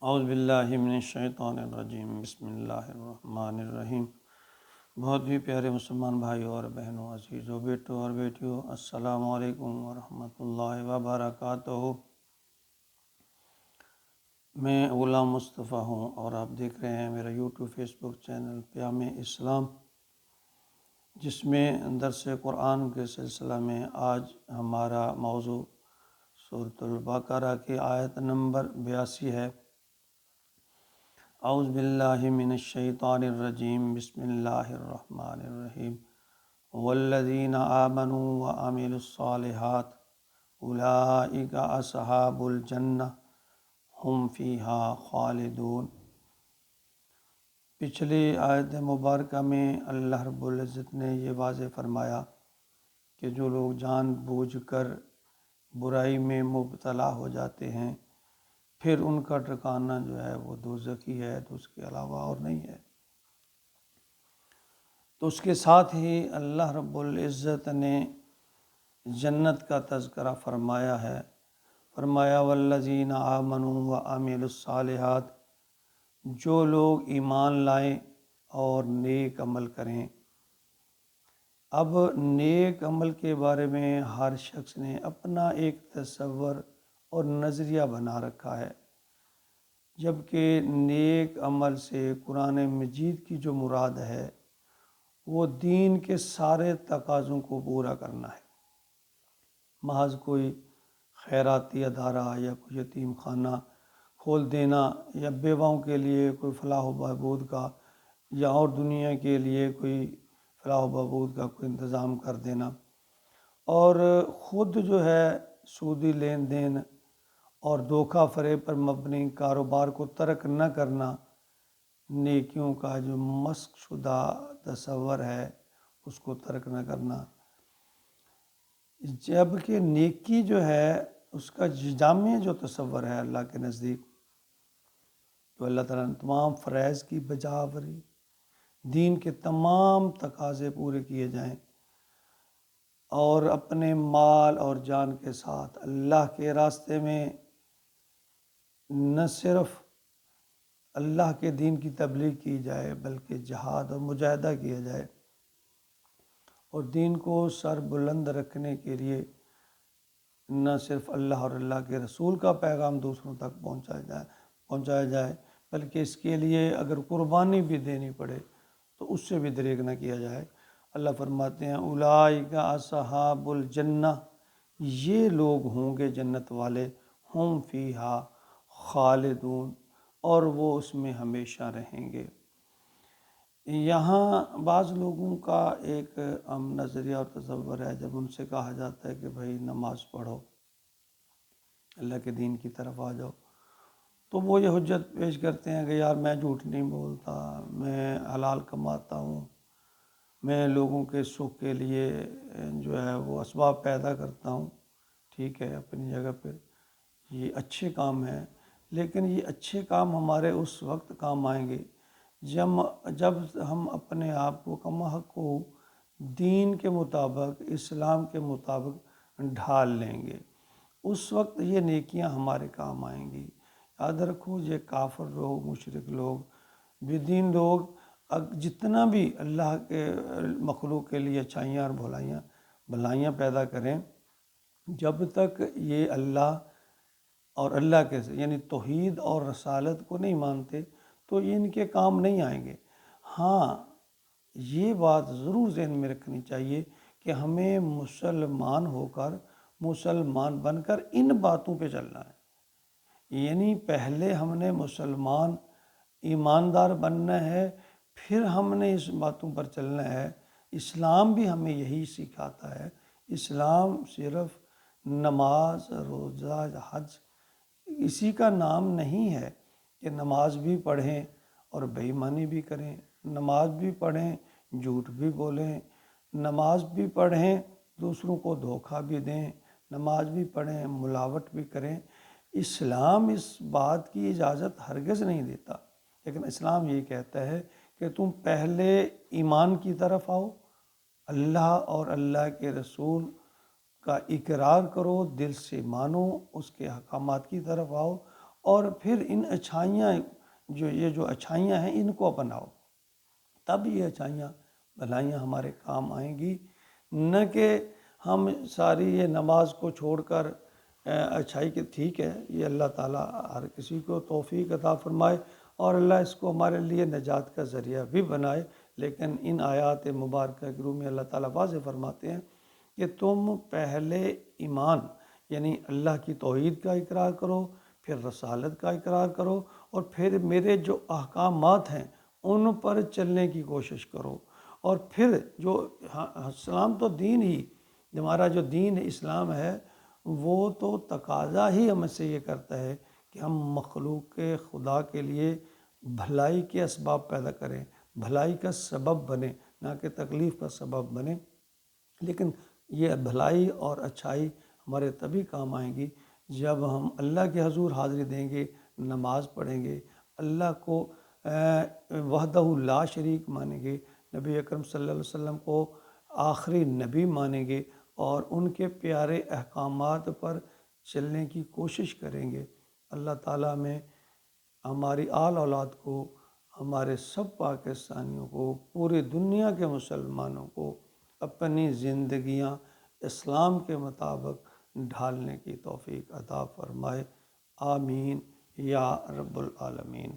اعوذ باللہ من الشیطان الرجیم، بسم اللہ الرحمن الرحیم۔ بہت ہی پیارے مسلمان بھائیوں اور بہنوں، عزیزوں، بیٹوں اور بیٹیوں، السلام علیکم ورحمۃ اللہ وبرکاتہ۔ میں غلام مصطفیٰ ہوں اور آپ دیکھ رہے ہیں میرا یوٹیوب فیس بک چینل پیام اسلام، جس میں درس قرآن کے سلسلہ میں آج ہمارا موضوع سورۃ البقرہ کی آیت نمبر 82 ہے۔ اعوذ باللہ من الشیطان الرجیم، بسم اللہ الرحمن الرحیم۔ والذین آمنوا وعملوا الصالحات اولئک اصحاب الجنہ ہم فیہا خالدون۔ پچھلی آیت مبارکہ میں اللہ رب العزت نے یہ واضح فرمایا کہ جو لوگ جان بوجھ کر برائی میں مبتلا ہو جاتے ہیں، پھر ان کا ٹھکانہ جو ہے وہ دوزخی ہے، تو اس کے علاوہ اور نہیں ہے۔ تو اس کے ساتھ ہی اللہ رب العزت نے جنت کا تذکرہ فرمایا ہے، فرمایا والذین آمنوا وعملوا الصالحات، جو لوگ ایمان لائیں اور نیک عمل کریں۔ اب نیک عمل کے بارے میں ہر شخص نے اپنا ایک تصور اور نظریہ بنا رکھا ہے، جبکہ نیک عمل سے قرآن مجید کی جو مراد ہے وہ دین کے سارے تقاضوں کو پورا کرنا ہے۔ محض کوئی خیراتی ادارہ یا کوئی یتیم خانہ کھول دینا، یا بیواؤں کے لیے کوئی فلاح و بہبود کا، یا اور دنیا کے لیے کوئی فلاح و بہبود کا کوئی انتظام کر دینا، اور خود جو ہے سودی لین دین اور دھوکہ فریب پر مبنی کاروبار کو ترک نہ کرنا، نیکیوں کا جو مسخ شدہ تصور ہے اس کو ترک نہ کرنا۔ جبکہ نیکی جو ہے اس کا جامع جو تصور ہے اللہ کے نزدیک، تو اللہ تعالیٰ نے تمام فرائض کی بجاوری، دین کے تمام تقاضے پورے کیے جائیں، اور اپنے مال اور جان کے ساتھ اللہ کے راستے میں نہ صرف اللہ کے دین کی تبلیغ کی جائے بلکہ جہاد اور مجاہدہ کیا جائے، اور دین کو سر بلند رکھنے کے لیے نہ صرف اللہ اور اللہ کے رسول کا پیغام دوسروں تک پہنچایا جائے بلکہ اس کے لیے اگر قربانی بھی دینی پڑے تو اس سے بھی دریغ نہ کیا جائے۔ اللہ فرماتے ہیں اولئک اصحاب الجنہ، یہ لوگ ہوں گے جنت والے، ہم فیہا خالدون، اور وہ اس میں ہمیشہ رہیں گے۔ یہاں بعض لوگوں کا ایک عام نظریہ اور تصور ہے، جب ان سے کہا جاتا ہے کہ بھائی نماز پڑھو، اللہ کے دین کی طرف آ جاؤ، تو وہ یہ حجت پیش کرتے ہیں کہ یار میں جھوٹ نہیں بولتا، میں حلال کماتا ہوں، میں لوگوں کے سکھ کے لیے جو ہے وہ اسباب پیدا کرتا ہوں۔ ٹھیک ہے، اپنی جگہ پہ یہ اچھے کام ہیں، لیکن یہ اچھے کام ہمارے اس وقت کام آئیں گے جب ہم اپنے آپ کو کم حق کو دین کے مطابق، اسلام کے مطابق ڈھال لیں گے، اس وقت یہ نیکیاں ہمارے کام آئیں گی۔ یاد رکھو، یہ کافر لوگ، مشرک لوگ، بے دین لوگ جتنا بھی اللہ کے مخلوق کے لیے اچھائیاں اور بھلائیاں پیدا کریں، جب تک یہ اللہ اور اللہ کے یعنی توحید اور رسالت کو نہیں مانتے تو یہ ان کے کام نہیں آئیں گے۔ ہاں، یہ بات ضرور ذہن میں رکھنی چاہیے کہ ہمیں مسلمان ہو کر، مسلمان بن کر ان باتوں پہ چلنا ہے، یعنی پہلے ہم نے مسلمان ایماندار بننا ہے، پھر ہم نے اس باتوں پر چلنا ہے۔ اسلام بھی ہمیں یہی سکھاتا ہے۔ اسلام صرف نماز، روزہ، حج اسی کا نام نہیں ہے کہ نماز بھی پڑھیں اور بے ایمانی بھی کریں، نماز بھی پڑھیں جھوٹ بھی بولیں، نماز بھی پڑھیں دوسروں کو دھوکہ بھی دیں، نماز بھی پڑھیں ملاوٹ بھی کریں۔ اسلام اس بات کی اجازت ہرگز نہیں دیتا، لیکن اسلام یہ کہتا ہے کہ تم پہلے ایمان کی طرف آؤ، اللہ اور اللہ کے رسول کا اقرار کرو، دل سے مانو، اس کے احکامات کی طرف آؤ، اور پھر ان اچھائیاں جو اچھائیاں ہیں ان کو اپناؤ، تب یہ اچھائیاں بھلائیاں ہمارے کام آئیں گی، نہ کہ ہم ساری یہ نماز کو چھوڑ کر اچھائی کے ٹھیک ہے، یہ اللہ تعالیٰ ہر کسی کو توفیق عطا فرمائے اور اللہ اس کو ہمارے لیے نجات کا ذریعہ بھی بنائے، لیکن ان آیات مبارکہ کے روح میں اللہ تعالیٰ واضح فرماتے ہیں کہ تم پہلے ایمان یعنی اللہ کی توحید کا اقرار کرو، پھر رسالت کا اقرار کرو، اور پھر میرے جو احکامات ہیں ان پر چلنے کی کوشش کرو، اور پھر جو اسلام تو دین ہی، ہمارا جو دین اسلام ہے وہ تو تقاضا ہی ہم سے یہ کرتا ہے کہ ہم مخلوق خدا کے لیے بھلائی کے اسباب پیدا کریں، بھلائی کا سبب بنے، نہ کہ تکلیف کا سبب بنے۔ لیکن یہ بھلائی اور اچھائی ہمارے تبھی کام آئیں گی جب ہم اللہ کے حضور حاضری دیں گے، نماز پڑھیں گے، اللہ کو وحدہ لا شریک مانیں گے، نبی اکرم صلی اللہ علیہ وسلم کو آخری نبی مانیں گے اور ان کے پیارے احکامات پر چلنے کی کوشش کریں گے۔ اللہ تعالیٰ میں ہماری آل اولاد کو، ہمارے سب پاکستانیوں کو، پوری دنیا کے مسلمانوں کو اپنی زندگیاں اسلام کے مطابق ڈھالنے کی توفیق عطا فرمائے، آمین یا رب العالمین۔